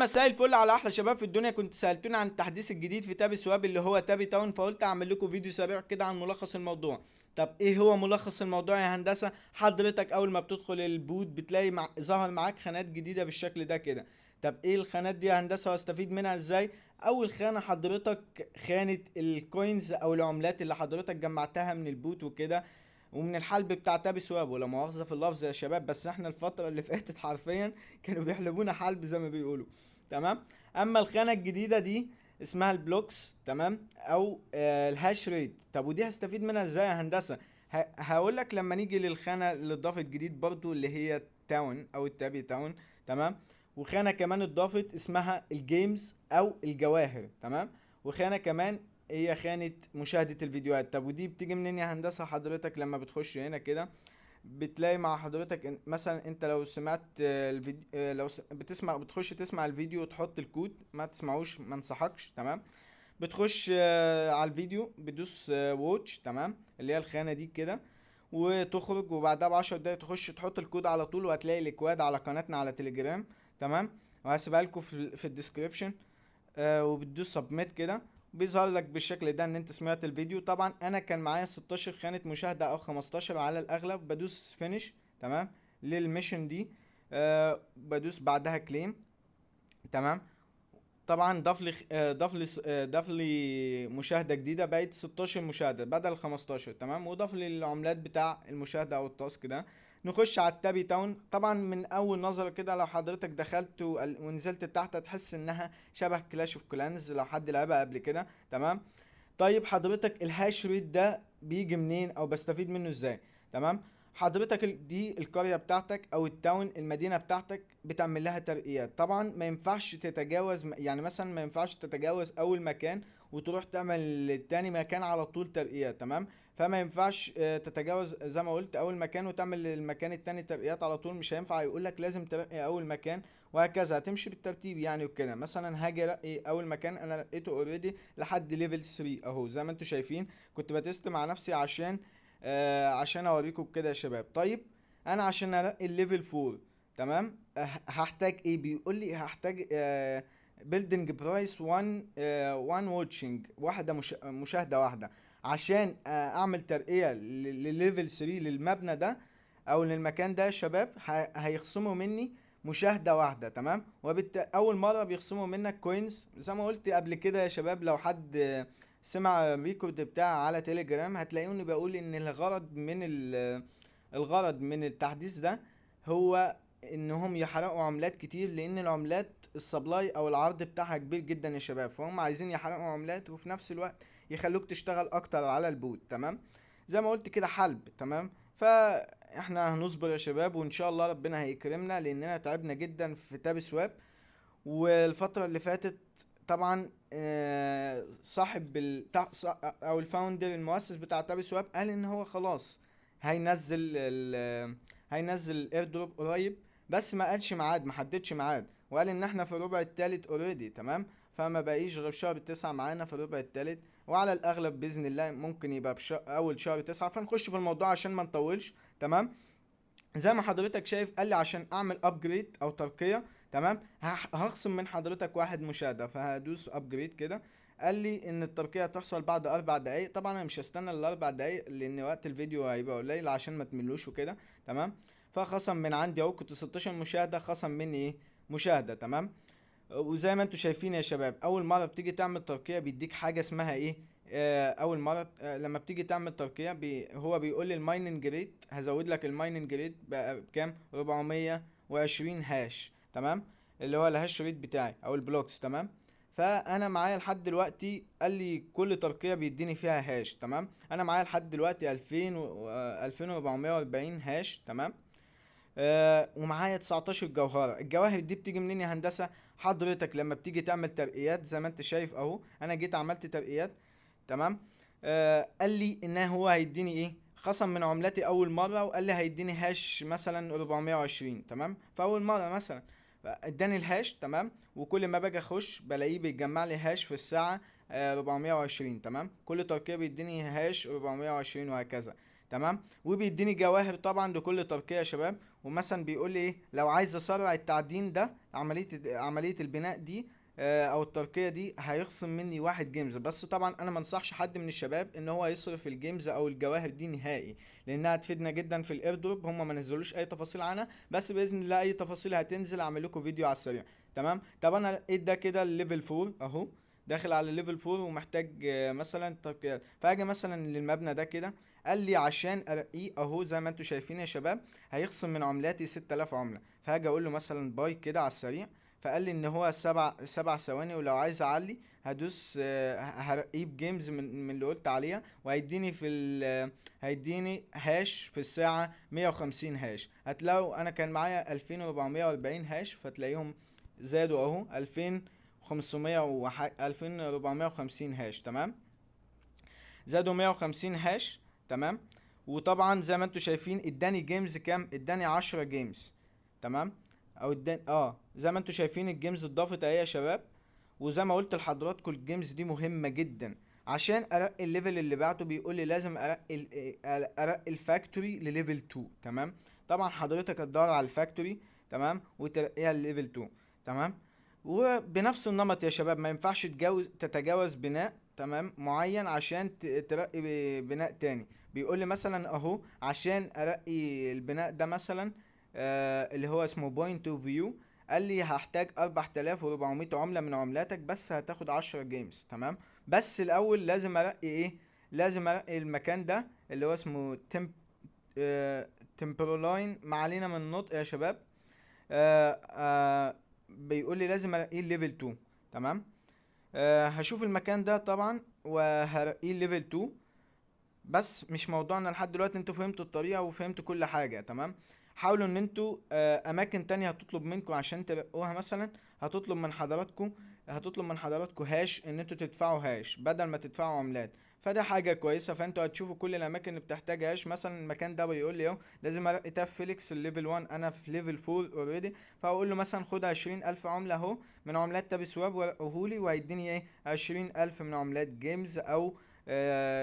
مساء الفل على احلى شباب في الدنيا. كنت سألتوني عن التحديث الجديد في تابي سواب اللي هو تابي تاون، فقلت اعمل لكم فيديو سريع كده عن ملخص الموضوع. طب ايه هو ملخص الموضوع يا هندسة؟ حضرتك اول ما بتدخل البوت بتلاقي ظهر معاك خانات جديدة بالشكل ده كده. طب ايه الخانات دي يا هندسة واستفيد منها ازاي؟ اول خانة حضرتك خانة الكوينز او العملات اللي حضرتك جمعتها من البوت وكده، ومن الحلب بتاع تابي سواب. ولا مؤاخذة في اللفظ يا شباب، بس احنا الفترة اللي فاتت حرفيا كانوا بيحلبونا حلب زي ما بيقولوا. تمام. اما الخانه الجديده دي اسمها البلوكس، تمام، او الهاش ريت. طب ودي هستفيد منها ازاي يا هندسه؟ هقول لك لما نيجي للخانه اللي اتضافت جديد برضو، اللي هي تاون او التابي تاون. تمام. وخانه كمان اتضافت اسمها الجيمز او الجواهر. تمام. وخانه كمان هي خانة مشاهدة الفيديوهات. طب ودي بتيجي منين يا هندسة؟ حضرتك لما بتخش هنا كده بتلاقي مع حضرتك مثلا انت لو سمعت الفيديو، لو بتسمع، بتخش تسمع الفيديو وتحط الكود، ما تسمعوش ما انصحكش. تمام. بتخش على الفيديو بتدوس واتش، تمام، اللي هي الخانة دي كده، وتخرج، وبعدها ب10 دقايق تخش تحط الكود على طول، وهتلاقي الاكواد على قناتنا على تليجرام. تمام. وهسيبها لكم في الديسكريبشن. وبتدوس سبميت كده، بيظهر لك بالشكل ده ان انت سمعت الفيديو. طبعا انا كان معايا 16 خانة مشاهدة او 15 على الاغلب. بدوس فينيش، تمام، للميشن دي. بدوس بعدها كليم. تمام. طبعا ضاف لي مشاهده جديده، بقت 16 مشاهده بدل 15. تمام. وضاف لي العملات بتاع المشاهده او التاسك ده. نخش على التابي تاون. طبعا من اول نظره كده لو حضرتك دخلت ونزلت تحت هتحس انها شبه كلاش اوف كلانز لو حد لعبها قبل كده. تمام. طيب حضرتك الهاش ريت ده بيجي منين او بستفيد منه ازاي؟ تمام. حضرتك دي القرية بتاعتك او التاون، المدينة بتاعتك، بتعمل لها ترقيات. طبعا ما ينفعش تتجاوز، يعني مثلا ما ينفعش تتجاوز اول مكان وتروح تعمل تاني مكان على طول ترقيات. تمام. فما ينفعش تتجاوز زي ما قلت اول مكان وتعمل المكان التاني ترقيات على طول، مش هينفع. يقولك لازم ترقي اول مكان، وهكذا هتمشي بالترتيب يعني وكده. مثلا هاجي ارقي اول مكان انا رقيته اوريدي لحد ليفل 3 اهو زي ما انتم شايفين. كنت بتست مع نفسي عشان اوريكم كده يا شباب. طيب انا عشان ارقي الليفل 4، تمام، هحتاج ايه؟ بيقول لي هحتاج بيلدينج برايس 1 واتشنج واحده، مشاهده واحده، عشان اعمل ترقيه لليفل 3 للمبنى ده او للمكان ده يا شباب. هيخصموا مني مشاهدة واحدة. تمام. أول مرة بيخصموا منك كوينز زي ما قلت قبل كده يا شباب. لو حد سمع الريكورد بتاعي على تليجرام هتلاقوني بقول إن الغرض من التحديث ده هو إنهم يحرقوا عملات كتير، لأن العملات السبلاي أو العرض بتاعها كبير جدا يا شباب، فهم عايزين يحرقوا عملات وفي نفس الوقت يخلوك تشتغل أكتر على البوت. تمام. زي ما قلت كده حلب. تمام. فاحنا هنصبر يا شباب، وان شاء الله ربنا هيكرمنا، لاننا تعبنا جدا في تاب سواب. والفترة اللي فاتت طبعا صاحب او الفاوندر المؤسس بتاع تاب سواب قال ان هو خلاص هينزل هينزل الاير دروب قريب، بس ما قالش ميعاد، ما حددش ميعاد، وقال ان احنا في الربع التالت اوريدي. تمام. فما بقيش غير شهر 9 معانا في الربع التالت، وعلى الاغلب باذن الله ممكن يبقى اول شهر 9، فنخش في الموضوع عشان ما نطولش. تمام. زي ما حضرتك شايف قال لي عشان اعمل ابجريد او ترقية، تمام، هخصم من حضرتك 1 مشاهدة، فهدوس ابجريد كده. قال لي ان الترقية تحصل بعد 4 دقايق. طبعا انا مش هستنى ال4 دقايق لان وقت الفيديو هيبقى قليل عشان ما تملوش وكده. تمام. فخصم من عندي اهو، كنت 16 مشاهدة، خصم مني ايه؟ مشاهدة. تمام. وزي ما انتوا شايفين يا شباب، اول مره بتيجي تعمل ترقيه بيديك حاجه اسمها ايه؟ اول مره لما بتيجي تعمل ترقيه هو بيقول لي المايننج ريت، هزود لك المايننج ريت بقى بكام؟ 420 هاش. تمام. اللي هو الهاش ريت بتاعي او البلوكس. تمام. فانا معايا لحد دلوقتي قال لي كل ترقيه بيديني فيها هاش. تمام. انا معايا لحد دلوقتي 2000 2440 هاش. تمام. ومعايا 19 جوهرة. الجواهر دي بتيجي منين يا هندسة؟ حضرتك لما بتيجي تعمل ترقيات زي ما انت شايف اهو، انا جيت عملت ترقيات. تمام. قال لي ان هو هيديني ايه؟ خصم من عملتي اول مرة، وقال لي هيديني هاش مثلا 420. تمام. فاول مرة مثلا اداني الهاش. تمام. وكل ما باجي اخش بلاقيه بيتجمع لي هاش في الساعة 420. تمام. كل تركية بيديني هاش 420 وهكذا. تمام. وبيديني جواهر طبعا لكل ترقية يا شباب. ومثلا بيقول لي ايه، لو عايز اسرع التعدين ده، عملية البناء دي او الترقية دي، هيخصم مني 1 جيمز بس. طبعا انا منصحش حد من الشباب ان هو يصرف الجيمز او الجواهر دي نهائي، لانها هتفيدنا جدا في الايردروب. هم ما نزلوش اي تفاصيل عنها، بس باذن الله اي تفاصيل هتنزل اعمل لكم فيديو على السريع. تمام. طب انا ايه ده كده الليفل 4 اهو، داخل على ليفل 4 ومحتاج مثلا ترقيات. فاجي مثلا للمبنى ده كده، قال لي عشان ارقيه اهو زي ما انتم شايفين يا شباب، هيخصم من عملاتي 6000 عملة. فهاجي اقول له مثلا باي كده على السريع، فقال لي ان هو سبع ثواني، ولو عايز اعلي هدوس هرقيه بجيمز من اللي قلت عليها، وهيديني في هيديني هاش في الساعة 150 هاش. هتلاقوا انا كان معايا 2440 هاش، فتلاقيهم زادوا اهو 2500 2450 هاش. تمام. زادوا 150 هاش. تمام. وطبعا زي ما انتم شايفين اداني جيمز كام، اداني 10 جيمز. تمام. او اداني زي ما انتم شايفين الجيمز اتضافت اهي يا شباب. وزي ما قلت لحضراتكم الجيمز دي مهمة جدا. عشان ارقي الليفل اللي بعده بيقول لي لازم ارقي الفاكتوري لليفل 2. تمام. طبعا حضرتك هتدور على الفاكتوري، تمام، وترقيها لليفل 2. تمام. وبنفس النمط يا شباب، ما ينفعش تتجاوز بناء تمام معين عشان ترقي بناء تاني. بيقول لي مثلا اهو عشان ارقي البناء ده مثلا اللي هو اسمه بوينت اوف فيو، قال لي هحتاج 4400 عملة من عملاتك، بس هتاخد 10 جيمز. تمام. بس الاول لازم ارقي ايه، لازم ارقي المكان ده اللي هو اسمه تمبرولاين، ما علينا من النطق يا شباب. آه آه بيقول لي لازم ارقيه ليفل 2. تمام. هشوف المكان ده طبعا وهرقيه ليفل 2. بس مش موضوعنا لحد دلوقتي، انتوا فهمتوا الطريقة وفهمتوا كل حاجة. تمام. حاولوا ان انتوا اماكن تانية هتطلب منكم عشان ترقوها مثلا، هتطلب من حضراتكم هاش، ان انتوا تدفعوا هاش بدل ما تدفعوا عملات. فده حاجة كويسة. فانتوا هتشوفوا كل الاماكن اللي بتحتاج هاش. مثلا المكان ده بيقول لي اهو لازم ارقي تاب فيليكس الليفل 1، انا في ليفل 4 اوريدي. فاقول له مثلا خد 20000 عملة اهو من عملات تاب سواب ورقهولي، وهيديني ايه 20000 من عملات جيمز او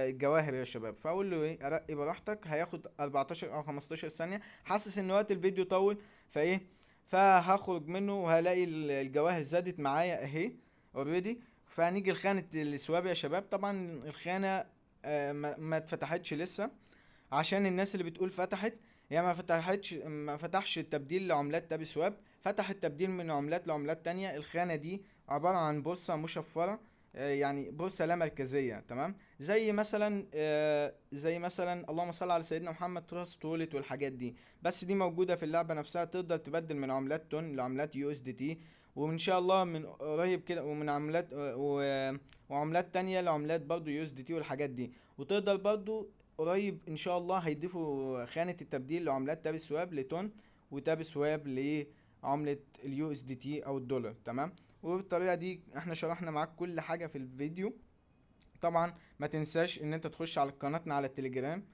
جواهر يا شباب. فاقول له ايه ارقي براحتك، هياخد 14 او 15 ثانيه. حاسس ان وقت الفيديو طول، فايه فهخرج منه وهلاقي الجواهر زادت معايا اهي اوريدي. فهنيجي لخانه السواب يا شباب. طبعا الخانه ما اتفتحتش لسه، عشان الناس اللي بتقول فتحت، هي ما فتحش التبديل لعملات تابي سواب، فتح التبديل من عملات لعملات تانية. الخانة دي عبارة عن بورصة مشفرة، يعني بورصة لا مركزية. تمام. زي مثلا اللهم صل على سيدنا محمد تراست وولت والحاجات دي. بس دي موجودة في اللعبة نفسها، تقدر تبدل من عملات تون لعملات يو اس دي تي. وان شاء الله من قريب كده، ومن عملات وعملات تانية لعملات برضو يو اس دي تي والحاجات دي. وتقدر برضو قريب ان شاء الله هيضيفوا خانة التبديل لعملات تاب سواب لتون، وتاب سواب لعملة اليو اس دي تي او الدولار. تمام. وبالطريقة دي احنا شرحنا معاك كل حاجة في الفيديو. طبعا ما تنساش ان انت تخش على قناتنا على التليجرام.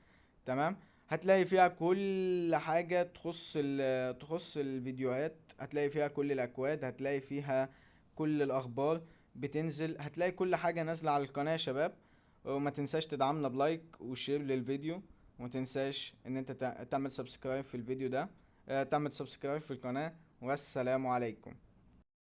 تمام. هتلاقي فيها كل حاجة تخص الفيديوهات، هتلاقي فيها كل الاكواد، هتلاقي فيها كل الاخبار بتنزل، هتلاقي كل حاجة نازلة على القناة يا شباب. وما تنساش تدعمنا بلايك وشير للفيديو. وما تنساش ان انت تعمل سبسكرايب في الفيديو ده، تعمل سبسكرايب في القناة. والسلام عليكم.